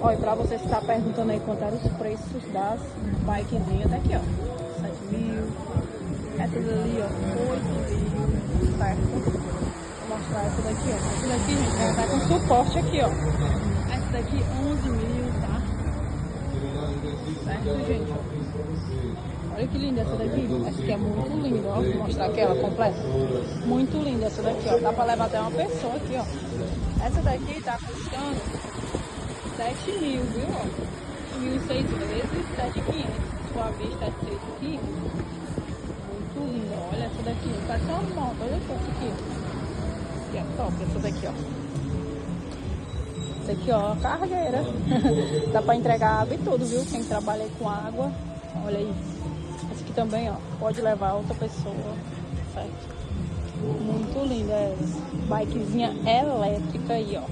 Olha, pra você estar perguntando aí quanto eram os preços das bikezinhas, tá aqui, ó. 7.000. Essas ali, ó, 8.000, certo? Vou mostrar essa daqui, ó. Essa daqui, gente, ela tá com suporte aqui, ó. Essa daqui, 11.000, tá? Certo, gente? Olha que linda essa daqui. Essa aqui é muito linda, ó. Vou mostrar aqui ela completa. Muito linda essa daqui, ó. Dá pra levar até uma pessoa aqui, ó. Essa daqui tá custando 7.000, viu, ó? 1.600 vezes 7.500. Sua vista é 3.500. Muito linda, olha essa daqui. Tá só uma moto, olha só essa aqui. Aqui, ó, top essa daqui, ó. Essa aqui, ó, cargueira. Dá pra entregar água e tudo, viu? Quem trabalha aí com água, olha aí. Essa aqui também, ó, pode levar outra pessoa, certo? Muito linda essa. Bikezinha elétrica aí, ó.